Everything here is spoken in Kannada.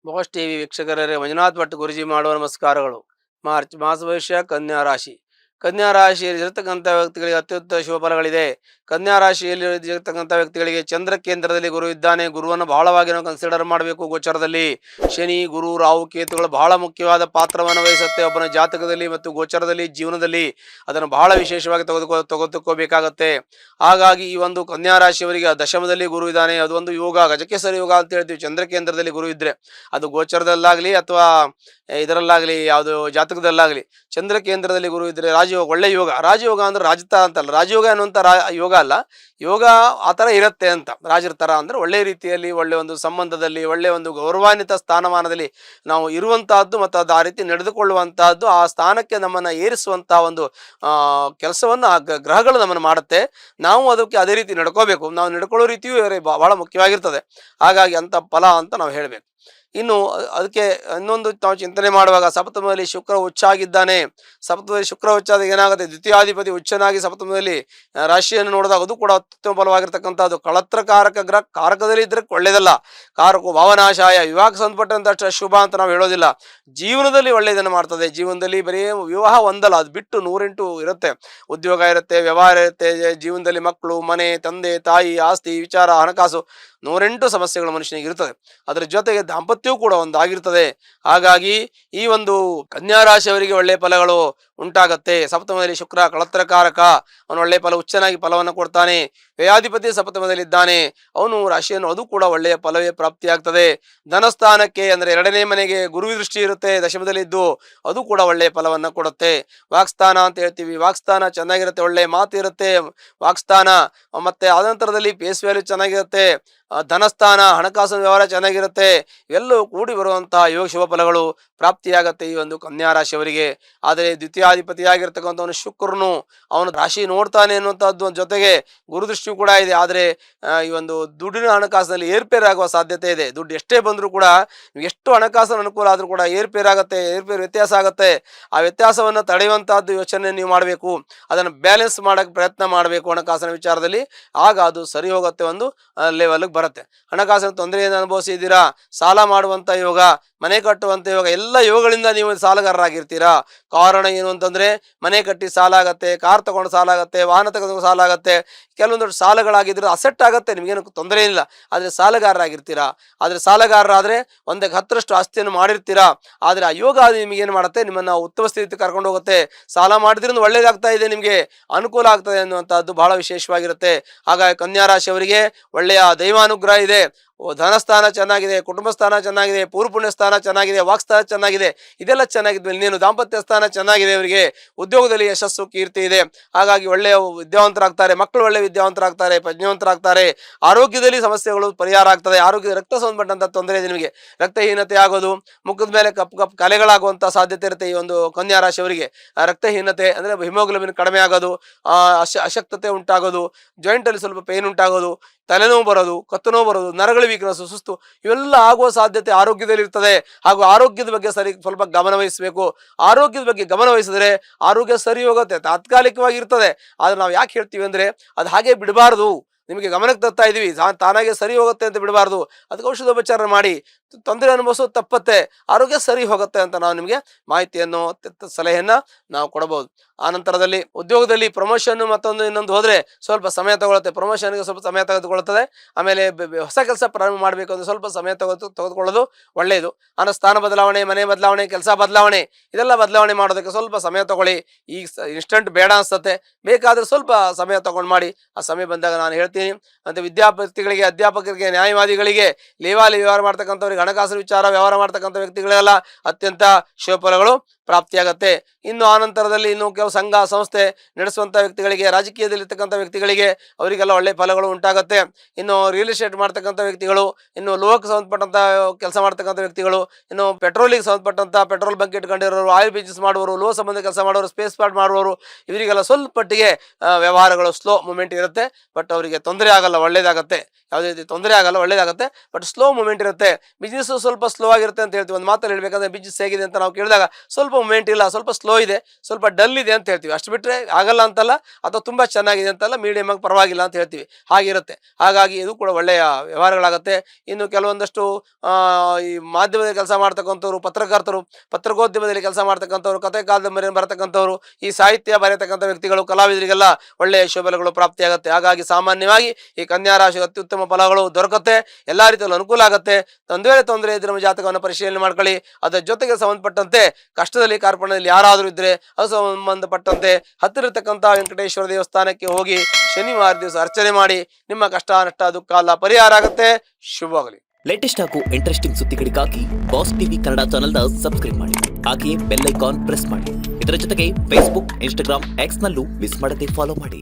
ಬಾಸ್ ಟಿವಿ ವೀಕ್ಷಕರೇ, ಮಂಜುನಾಥ್ ಭಟ್ ಗುರುಜಿ ಮಾಡುವ ನಮಸ್ಕಾರಗಳು. ಮಾರ್ಚ್ ಮಾಸ ಭವಿಷ್ಯ ಕನ್ಯಾ ರಾಶಿ. ಕನ್ಯಾ ರಾಶಿಯಲ್ಲಿ ಇರತಕ್ಕಂಥ ವ್ಯಕ್ತಿಗಳಿಗೆ ಅತ್ಯುತ್ತಮ ಶುಭ ಫಲಗಳಿದೆ. ಕನ್ಯಾ ರಾಶಿಯಲ್ಲಿ ಇರತಕ್ಕಂಥ ವ್ಯಕ್ತಿಗಳಿಗೆ ಚಂದ್ರ ಕೇಂದ್ರದಲ್ಲಿ ಗುರು ಇದ್ದಾನೆ. ಗುರುವನ್ನು ಬಹಳವಾಗಿ ನಾವು ಕನ್ಸಿಡರ್ ಮಾಡಬೇಕು. ಗೋಚರದಲ್ಲಿ ಶನಿ, ಗುರು, ರಾಹು, ಕೇತುಗಳು ಬಹಳ ಮುಖ್ಯವಾದ ಪಾತ್ರವನ್ನು ವಹಿಸುತ್ತೆ ಒಬ್ಬನ ಜಾತಕದಲ್ಲಿ ಮತ್ತು ಗೋಚರದಲ್ಲಿ, ಜೀವನದಲ್ಲಿ ಅದನ್ನು ಬಹಳ ವಿಶೇಷವಾಗಿ ತೆಗೆದುಕೋಬೇಕಾಗತ್ತೆ. ಹಾಗಾಗಿ ಈ ಒಂದು ಕನ್ಯಾ ರಾಶಿಯವರಿಗೆ ದಶಮದಲ್ಲಿ ಗುರು ಇದ್ದಾನೆ. ಅದು ಒಂದು ಯೋಗ, ಗಜಕೇಸರಿ ಯೋಗ ಅಂತ ಹೇಳ್ತೀವಿ. ಚಂದ್ರ ಕೇಂದ್ರದಲ್ಲಿ ಗುರು ಇದ್ರೆ ಅದು ಗೋಚರದಲ್ಲಾಗ್ಲಿ ಅಥವಾ ಇದರಲ್ಲಾಗ್ಲಿ, ಯಾವುದು ಜಾತಕದಲ್ಲಾಗ್ಲಿ ಚಂದ್ರ ಕೇಂದ್ರದಲ್ಲಿ ಗುರು ಇದ್ರೆ ರಾಜಯೋಗ, ಒಳ್ಳೆ ಯೋಗ. ರಾಜಯೋಗ ಅಂದ್ರೆ ರಾಜತ ಅಂತಲ್ಲ, ರಾಜಯೋಗ ಅನ್ನುವಂಥ ಯೋಗ ಅಲ್ಲ, ಯೋಗ ಆ ಥರ ಇರುತ್ತೆ ಅಂತ. ರಾಜರ ಥರ ಅಂದ್ರೆ ಒಳ್ಳೆ ರೀತಿಯಲ್ಲಿ, ಒಳ್ಳೆ ಒಂದು ಸಂಬಂಧದಲ್ಲಿ, ಒಳ್ಳೆ ಒಂದು ಗೌರವಾನ್ವಿತ ಸ್ಥಾನಮಾನದಲ್ಲಿ ನಾವು ಇರುವಂತಹದ್ದು ಮತ್ತು ಅದು ಆ ರೀತಿ ನಡೆದುಕೊಳ್ಳುವಂತಹದ್ದು, ಆ ಸ್ಥಾನಕ್ಕೆ ನಮ್ಮನ್ನು ಏರಿಸುವಂತಹ ಒಂದು ಕೆಲಸವನ್ನು ಆ ಗ್ರಹಗಳು ನಮ್ಮನ್ನು ಮಾಡುತ್ತೆ. ನಾವು ಅದಕ್ಕೆ ಅದೇ ರೀತಿ ನಡ್ಕೋಬೇಕು. ನಾವು ನಡ್ಕೊಳ್ಳೋ ರೀತಿಯೂ ಬಹಳ ಮುಖ್ಯವಾಗಿರ್ತದೆ. ಹಾಗಾಗಿ ಅಂತ ಫಲ ಅಂತ ನಾವು ಹೇಳಬೇಕು. ಇನ್ನು ಅದಕ್ಕೆ ಇನ್ನೊಂದು ನಾವು ಚಿಂತನೆ ಮಾಡುವಾಗ, ಸಪ್ತಮದಲ್ಲಿ ಶುಕ್ರ ಉಚ್ಚಾಗಿದ್ದಾನೆ. ಸಪ್ತಮದಲ್ಲಿ ಶುಕ್ರ ಉಚ್ಚಾದ ಏನಾಗುತ್ತೆ, ದ್ವಿತೀಯಾಧಿಪತಿ ಉಚ್ಚನಾಗಿ ಸಪ್ತಮದಲ್ಲಿ ರಾಶಿಯನ್ನು ನೋಡಿದಾಗ ಅದು ಕೂಡ ಅತ್ಯುತ್ತಮ ಫಲವಾಗಿರ್ತಕ್ಕಂಥದ್ದು. ಕಳತ್ರಕಾರಕ ಗ್ರಹ ಕಾರಕದಲ್ಲಿ ಇದ್ರೆ ಒಳ್ಳೇದಲ್ಲ. ಕಾರಕ ಭಾವನಾಶಾಯ, ವಿವಾಹಕ್ಕೆ ಸಂಬಂಧಪಟ್ಟಂತ ಶುಭ ಅಂತ ನಾವು ಹೇಳೋದಿಲ್ಲ. ಜೀವನದಲ್ಲಿ ಒಳ್ಳೆಯದನ್ನು ಮಾಡ್ತದೆ. ಜೀವನದಲ್ಲಿ ಬರೀ ವಿವಾಹ ಒಂದಲ್ಲ, ಅದು ಬಿಟ್ಟು 108 ಇರುತ್ತೆ. ಉದ್ಯೋಗ ಇರುತ್ತೆ, ವ್ಯವಹಾರ ಇರುತ್ತೆ, ಜೀವನದಲ್ಲಿ ಮಕ್ಕಳು, ಮನೆ, ತಂದೆ ತಾಯಿ, ಆಸ್ತಿ ವಿಚಾರ, ಹಣಕಾಸು, 108 ಸಮಸ್ಯೆಗಳು ಮನುಷ್ಯನಿಗೆ ಇರ್ತದೆ. ಅದರ ಜೊತೆಗೆ ದಾಂಪತ್ಯವೂ ಕೂಡ ಒಂದಾಗಿರ್ತದೆ. ಹಾಗಾಗಿ ಈ ಒಂದು ಕನ್ಯಾ ರಾಶಿಯವರಿಗೆ ಒಳ್ಳೆಯ ಫಲಗಳು ಉಂಟಾಗತ್ತೆ. ಸಪ್ತಮದಲ್ಲಿ ಶುಕ್ರ ಕಳತ್ರಕಾರಕ, ಅವನು ಒಳ್ಳೆಯ ಫಲ, ಉಚ್ಚನಾಗಿ ಫಲವನ್ನು ಕೊಡ್ತಾನೆ. ವ್ಯಯಾಧಿಪತಿ ಸಪ್ತಮದಲ್ಲಿದ್ದಾನೆ, ಅವನು ರಾಶಿಯನ್ನು, ಅದು ಕೂಡ ಒಳ್ಳೆಯ ಫಲವೇ ಪ್ರಾಪ್ತಿಯಾಗ್ತದೆ. ಧನಸ್ಥಾನಕ್ಕೆ ಅಂದ್ರೆ 2ನೇ ಮನೆಗೆ ಗುರು ದೃಷ್ಟಿ ಇರುತ್ತೆ ದಶಮದಲ್ಲಿದ್ದು, ಅದು ಕೂಡ ಒಳ್ಳೆಯ ಫಲವನ್ನು ಕೊಡುತ್ತೆ. ವಾಕ್ಸ್ಥಾನ ಅಂತ ಹೇಳ್ತೀವಿ, ವಾಕ್ಸ್ಥಾನ ಚೆನ್ನಾಗಿರುತ್ತೆ, ಒಳ್ಳೆಯ ಮಾತು ಇರುತ್ತೆ ವಾಕ್ಸ್ಥಾನ. ಮತ್ತೆ ಆನಂತರದಲ್ಲಿ ಪೇಸ್ ವ್ಯಾಲ್ಯೂ ಚೆನ್ನಾಗಿರುತ್ತೆ. ಧನಸ್ಥಾನ, ಹಣಕಾಸಿನ ವ್ಯವಹಾರ ಚೆನ್ನಾಗಿರುತ್ತೆ. ಇವೆಲ್ಲವೂ ಕೂಡಿ ಬರುವಂತಹ ಯೋಗ ಶುಭ ಫಲಗಳು ಪ್ರಾಪ್ತಿಯಾಗತ್ತೆ ಈ ಒಂದು ಕನ್ಯಾ ರಾಶಿಯವರಿಗೆ. ಆದರೆ ದ್ವಿತೀಯಾಧಿಪತಿಯಾಗಿರ್ತಕ್ಕಂಥವನು ಶುಕ್ರನು ಅವನು ರಾಶಿ ನೋಡ್ತಾನೆ ಅನ್ನುವಂಥದ್ದು ಜೊತೆಗೆ ಗುರುದೃಷ್ಟಿಯೂ ಕೂಡ ಇದೆ. ಆದರೆ ಈ ಒಂದು ದುಡ್ಡಿನ ಹಣಕಾಸಿನಲ್ಲಿ ಏರ್ಪೇರಾಗುವ ಸಾಧ್ಯತೆ ಇದೆ. ದುಡ್ಡು ಎಷ್ಟೇ ಬಂದರೂ ಕೂಡ, ಎಷ್ಟು ಹಣಕಾಸಿನ ಅನುಕೂಲ ಆದರೂ ಕೂಡ ಏರ್ಪೇರಾಗತ್ತೆ, ವ್ಯತ್ಯಾಸ ಆಗುತ್ತೆ. ಆ ವ್ಯತ್ಯಾಸವನ್ನು ತಡೆಯುವಂತಹದ್ದು ಯೋಚನೆ ನೀವು ಮಾಡಬೇಕು. ಅದನ್ನು ಬ್ಯಾಲೆನ್ಸ್ ಮಾಡಕ್ಕೆ ಪ್ರಯತ್ನ ಮಾಡಬೇಕು ಹಣಕಾಸಿನ ವಿಚಾರದಲ್ಲಿ. ಆಗ ಅದು ಸರಿ ಹೋಗುತ್ತೆ, ಒಂದು ಲೆವೆಲ್ಗೆ ಬರುತ್ತೆ. ಹಣಕಾಸಿನ ತೊಂದರೆಯನ್ನು ಅನುಭವಿಸಿದ್ದೀರಾ, ಸಾಲ ಮಾಡುವಂತ ಯೋಗ, ಮನೆ ಕಟ್ಟುವಂತ ಯೋಗ, ಎಲ್ಲ ಯೋಗಗಳಿಂದ ನೀವು ಸಾಲಗಾರರಾಗಿರ್ತೀರಾ. ಕಾರಣ ಏನು ಅಂತಂದ್ರೆ, ಮನೆ ಕಟ್ಟಿ ಸಾಲ ಆಗತ್ತೆ, ಕಾರ್ ತಗೊಂಡು ಸಾಲ ಆಗತ್ತೆ, ವಾಹನ ತಗೊಂಡು ಸಾಲ ಆಗತ್ತೆ. ಕೆಲವೊಂದು ಸಾಲಗಳಾಗಿದ್ರೆ ಅಸೆಟ್ ಆಗತ್ತೆ, ನಿಮ್ಗೇನು ತೊಂದರೆ ಇಲ್ಲ. ಆದ್ರೆ ಸಾಲಗಾರರಾಗಿರ್ತೀರಾ. ಆದ್ರೆ ಸಾಲಗಾರರಾದ್ರೆ 1/10 ಆಸ್ತಿಯನ್ನು ಮಾಡಿರ್ತೀರಾ. ಆದ್ರೆ ಆ ಯೋಗ ನಿಮ್ಗೇನು ಮಾಡುತ್ತೆ, ನಿಮ್ಮನ್ನ ಉತ್ತಮ ಸ್ಥಿತಿ ಕರ್ಕೊಂಡು ಹೋಗುತ್ತೆ. ಸಾಲ ಮಾಡಿದ್ರಿಂದ ಒಳ್ಳೇದಾಗ್ತಾ ಇದೆ, ನಿಮ್ಗೆ ಅನುಕೂಲ ಆಗ್ತದೆ ಅನ್ನುವಂಥದ್ದು ಬಹಳ ವಿಶೇಷವಾಗಿರುತ್ತೆ. ಹಾಗಾಗಿ ಕನ್ಯಾ ರಾಶಿಯವರಿಗೆ ಒಳ್ಳೆಯ ದೈವಾನುಗ್ರಹ ಇದೆ. ಧನಸ್ಥಾನ ಚೆನ್ನಾಗಿದೆ, ಕುಟುಂಬ ಸ್ಥಾನ ಚೆನ್ನಾಗಿದೆ, ಪೂರ್ವಪುಣ್ಯ ಸ್ಥಾನ ಚೆನ್ನಾಗಿದೆ, ವಾಕ್ಸ್ಥಾನ ಚೆನ್ನಾಗಿದೆ. ಇದೆಲ್ಲ ಚೆನ್ನಾಗಿದ್ಮೇಲೆ ನೀನು ದಾಂಪತ್ಯ ಸ್ಥಾನ ಚೆನ್ನಾಗಿದೆ. ಅವರಿಗೆ ಉದ್ಯೋಗದಲ್ಲಿ ಯಶಸ್ಸು, ಕೀರ್ತಿ ಇದೆ. ಹಾಗಾಗಿ ಒಳ್ಳೆಯ ವಿದ್ಯಾವಂತರಾಗ್ತಾರೆ, ಮಕ್ಕಳು ಒಳ್ಳೆ ವಿದ್ಯಾವಂತರಾಗ್ತಾರೆ, ಪ್ರಜ್ಞಾವಂತರಾಗ್ತಾರೆ. ಆರೋಗ್ಯದಲ್ಲಿ ಸಮಸ್ಯೆಗಳು ಪರಿಹಾರ ಆಗ್ತದೆ. ಆರೋಗ್ಯದ ರಕ್ತ ಸಂಬಂಧಪಟ್ಟಂತ ತೊಂದರೆ ಇದೆ ನಿಮಗೆ, ರಕ್ತಹೀನತೆ ಆಗೋದು, ಮುಖದ ಮೇಲೆ ಕಪ್ಪು ಕಲೆಗಳಾಗುವಂತ ಸಾಧ್ಯತೆ ಇರುತ್ತೆ ಈ ಒಂದು ಕನ್ಯಾ ರಾಶಿಯವರಿಗೆ. ರಕ್ತಹೀನತೆ ಅಂದ್ರೆ ಹಿಮೋಗ್ಲೋಬಿನ್ ಕಡಿಮೆ ಆಗೋದು, ಅಶಕ್ತತೆ ಉಂಟಾಗೋದು, ಜಾಯಿಂಟ್ ಅಲ್ಲಿ ಸ್ವಲ್ಪ ಪೇನ್ ಉಂಟಾಗೋದು, ತಲೆನೋವು ಬರೋದು, ಕತ್ತು ನೋವು ಬರೋದು, ನರಗಳ ವೀಕ್ನೆಸ್, ಸುಸ್ತು, ಇವೆಲ್ಲ ಆಗುವ ಸಾಧ್ಯತೆ ಆರೋಗ್ಯದಲ್ಲಿ ಇರ್ತದೆ. ಹಾಗೂ ಆರೋಗ್ಯದ ಬಗ್ಗೆ ಸ್ವಲ್ಪ ಗಮನ ವಹಿಸಬೇಕು. ಆರೋಗ್ಯದ ಬಗ್ಗೆ ಗಮನ ವಹಿಸಿದ್ರೆ ಆರೋಗ್ಯ ಸರಿ ಹೋಗುತ್ತೆ, ತಾತ್ಕಾಲಿಕವಾಗಿ ಇರ್ತದೆ. ಆದ್ರೆ ನಾವು ಯಾಕೆ ಹೇಳ್ತೀವಿ ಅಂದ್ರೆ, ಅದು ಹಾಗೆ ಬಿಡಬಾರ್ದು. ನಿಮಗೆ ಗಮನಕ್ಕೆ ತರ್ತಾ ಇದೀವಿ, ತಾನಾಗೆ ಸರಿ ಹೋಗುತ್ತೆ ಅಂತ ಬಿಡಬಾರ್ದು. ಅದಕ್ಕೆ ಔಷಧೋಪಚಾರ ಮಾಡಿ ತೊಂದರೆ ಅನುಭವಿಸೋದು ತಪ್ಪತ್ತೆ, ಆರೋಗ್ಯ ಸರಿ ಹೋಗುತ್ತೆ ಅಂತ ನಾವು ನಿಮಗೆ ಮಾಹಿತಿಯನ್ನು, ಸಲಹೆಯನ್ನ ನಾವು ಕೊಡಬಹುದು. ಆ ನಂತರದಲ್ಲಿ ಉದ್ಯೋಗದಲ್ಲಿ ಪ್ರಮೋಷನ್ ಮತ್ತೊಂದು ಇನ್ನೊಂದು ಹೋದ್ರೆ ಸ್ವಲ್ಪ ಸಮಯ ತಗೊಳುತ್ತೆ. ಪ್ರಮೋಷನ್ಗೆ ಸ್ವಲ್ಪ ಸಮಯ ತೆಗೆದುಕೊಳ್ಳುತ್ತದೆ. ಆಮೇಲೆ ಹೊಸ ಕೆಲಸ ಪ್ರಾರಂಭ ಮಾಡಬೇಕು ಅಂದ್ರೆ ಸ್ವಲ್ಪ ಸಮಯ ತೆಗೆದುಕೊಳ್ಳೋದು ಒಳ್ಳೆಯದು. ಆನ ಸ್ಥಾನ ಬದಲಾವಣೆ, ಮನೆ ಬದಲಾವಣೆ, ಕೆಲಸ ಬದಲಾವಣೆ, ಇದೆಲ್ಲ ಬದಲಾವಣೆ ಮಾಡೋದಕ್ಕೆ ಸ್ವಲ್ಪ ಸಮಯ ತಗೊಳ್ಳಿ. ಈಗ ಇನ್ಸ್ಟಂಟ್ ಬೇಡ ಅನ್ಸುತ್ತೆ, ಬೇಕಾದ್ರೆ ಸ್ವಲ್ಪ ಸಮಯ ತಗೊಂಡು ಮಾಡಿ. ಆ ಸಮಯ ಬಂದಾಗ ನಾನು ಹೇಳ್ತೀನಿ. ಮತ್ತೆ ವಿದ್ಯಾರ್ಥಿಗಳಿಗೆ, ಅಧ್ಯಾಪಕರಿಗೆ, ನ್ಯಾಯವಾದಿಗಳಿಗೆ, ಲೇವಾಲಿ ವ್ಯವಹಾರ ಮಾಡ್ತಕ್ಕಂಥವ್ರಿಗೆ, ಹಣಕಾಸಿನ ವಿಚಾರ ವ್ಯವಹಾರ ಮಾಡ್ತಕ್ಕಂಥ ವ್ಯಕ್ತಿಗಳೆಲ್ಲ ಅತ್ಯಂತ ಶುಭಫಲಗಳು ಪ್ರಾಪ್ತಿಯಾಗತ್ತೆ. ಇನ್ನು ಆನಂತರದಲ್ಲಿ ಇನ್ನು ಕೆಲವು ಸಂಘ ಸಂಸ್ಥೆ ನಡೆಸುವಂಥ ವ್ಯಕ್ತಿಗಳಿಗೆ, ರಾಜಕೀಯದಲ್ಲಿರ್ತಕ್ಕಂಥ ವ್ಯಕ್ತಿಗಳಿಗೆ, ಅವರಿಗೆಲ್ಲ ಒಳ್ಳೆ ಫಲಗಳು ಉಂಟಾಗತ್ತೆ. ಇನ್ನು ರಿಯಲ್ ಎಸ್ಟೇಟ್ ಮಾಡ್ತಕ್ಕಂಥ ವ್ಯಕ್ತಿಗಳು, ಇನ್ನು ಲೋಹಕ್ಕೆ ಸಂಬಂಧಪಟ್ಟಂಥ ಕೆಲಸ ಮಾಡ್ತಕ್ಕಂಥ ವ್ಯಕ್ತಿಗಳು, ಇನ್ನು ಪೆಟ್ರೋಲಿಗೆ ಸಂಬಂಧಪಟ್ಟಂಥ ಪೆಟ್ರೋಲ್ ಬಂಕ್ ಇಟ್ಕೊಂಡಿರೋರು, ಆಯಿಲ್ ಬಿಸ್ನೆಸ್ ಮಾಡುವವರು, ಲೋಹ ಸಂಬಂಧ ಕೆಲಸ ಮಾಡೋರು, ಸ್ಪೇಸ್ ಪಾರ್ಟ್ ಮಾಡುವವರು, ಇವರಿಗೆಲ್ಲ ಸ್ವಲ್ಪ ಮಟ್ಟಿಗೆ ವ್ಯವಹಾರಗಳು ಸ್ಲೋ ಮೂಮೆಂಟ್ ಇರುತ್ತೆ. ಬಟ್ ಅವರಿಗೆ ತೊಂದರೆ ಆಗಲ್ಲ, ಒಳ್ಳೇದಾಗತ್ತೆ. ಯಾವುದೇ ರೀತಿ ತೊಂದರೆ ಆಗಲ್ಲ, ಒಳ್ಳೇದಾಗತ್ತೆ. ಬಟ್ ಸ್ಲೋ ಮೂಮೆಂಟ್ ಇರುತ್ತೆ. ಬಿಸ್ನೆಸ್ ಸ್ವಲ್ಪ ಸ್ಲೋ ಆಗಿರುತ್ತೆ ಅಂತ ಹೇಳ್ತೀವಿ. ಒಂದು ಮಾತಲ್ಲಿ ಹೇಳ್ಬೇಕಂದ್ರೆ, ಬಿಸ್ನೆಸ್ ಹೇಗಿದೆ ಅಂತ ನಾವು ಕೇಳಿದಾಗ ಸ್ವಲ್ಪ ಮೂಮೆಂಟ್ ಇಲ್ಲ, ಸ್ವಲ್ಪ ಸ್ಲೋ ಇದೆ, ಸ್ವಲ್ಪ ಡಲ್ ಇದೆ ಅಂತ ಹೇಳ್ತೀವಿ. ಅಷ್ಟು ಬಿಟ್ಟರೆ ಆಗಲ್ಲ ಅಂತಲ್ಲ, ಅಥವಾ ತುಂಬ ಚೆನ್ನಾಗಿದೆ ಅಂತಲ್ಲ, ಮೀಡಿಯಮ್ ಆಗಿ ಪರವಾಗಿಲ್ಲ ಅಂತ ಹೇಳ್ತೀವಿ, ಹಾಗಿರುತ್ತೆ. ಹಾಗಾಗಿ ಇದು ಕೂಡ ಒಳ್ಳೆಯ ವ್ಯವಹಾರಗಳಾಗುತ್ತೆ. ಇನ್ನು ಕೆಲವೊಂದಷ್ಟು ಈ ಮಾಧ್ಯಮದಲ್ಲಿ ಕೆಲಸ ಮಾಡ್ತಕ್ಕಂಥವ್ರು, ಪತ್ರಕರ್ತರು, ಪತ್ರಿಕೋದ್ಯಮದಲ್ಲಿ ಕೆಲಸ ಮಾಡ್ತಕ್ಕಂಥವ್ರು, ಕಥೆ ಕಾದಂಬರಿ ಬರತಕ್ಕಂಥವ್ರು, ಈ ಸಾಹಿತ್ಯ ಬರೆಯತಕ್ಕಂಥ ವ್ಯಕ್ತಿಗಳು, ಕಲಾವಿದರಿಗೆಲ್ಲ ಒಳ್ಳೆಯ ಶುಭಫಲಗಳು ಪ್ರಾಪ್ತಿಯಾಗುತ್ತೆ. ಹಾಗಾಗಿ ಸಾಮಾನ್ಯವಾಗಿ ಈ ಕನ್ಯಾ ರಾಶಿ ಅತ್ಯುತ್ತಮ ಫಲಗಳು ದೊರಕುತ್ತೆ, ಎಲ್ಲ ರೀತಿಯಲ್ಲೂ ಅನುಕೂಲ ಆಗುತ್ತೆ. ಒಂದು ವೇಳೆ ತೊಂದರೆ ಇದ್ರೆ ನಮ್ಮ ಜಾತಕವನ್ನು ಪರಿಶೀಲನೆ ಮಾಡ್ಕೊಳ್ಳಿ. ಅದರ ಜೊತೆಗೆ ಸಂಬಂಧಪಟ್ಟಂತೆ ಕಷ್ಟದಲ್ಲಿ ಕಾರ್ಪಣ್ಯದಲ್ಲಿ ಯಾರಾದರೂ ಇದ್ರೆ ಅದು ಸಂಬಂಧಪಟ್ಟಂತೆ ಹತ್ತಿರ ಇರತಕ್ಕಂಥ ವೆಂಕಟೇಶ್ವರ ದೇವಸ್ಥಾನಕ್ಕೆ ಹೋಗಿ ಶನಿವಾರ ದಿವಸ ಅರ್ಚನೆ ಮಾಡಿ. ನಿಮ್ಮ ಕಷ್ಟ ನಷ್ಟ ದುಃಖ ಎಲ್ಲ ಪರಿಹಾರ ಆಗುತ್ತೆ. ಶುಭವಾಗಲಿ. ಲೇಟೆಸ್ಟ್ ಹಾಗೂ ಇಂಟ್ರೆಸ್ಟಿಂಗ್ ಸುದ್ದಿಗಳಿಗಾಗಿ ಬಾಸ್ ಟಿವಿ ಕನ್ನಡ ಚಾನೆಲ್ನ ಸಬ್ಸ್ಕ್ರೈಬ್ ಮಾಡಿ. ಹಾಗೆಯೇ ಬೆಲ್ ಐಕಾನ್ ಪ್ರೆಸ್ ಮಾಡಿ. ಇದರ ಜೊತೆಗೆ ಫೇಸ್ಬುಕ್, ಇನ್ಸ್ಟಾಗ್ರಾಮ್, ಎಕ್ಸ್ ನಲ್ಲೂ ಮಿಸ್ ಮಾಡದೆ ಫಾಲೋ ಮಾಡಿ.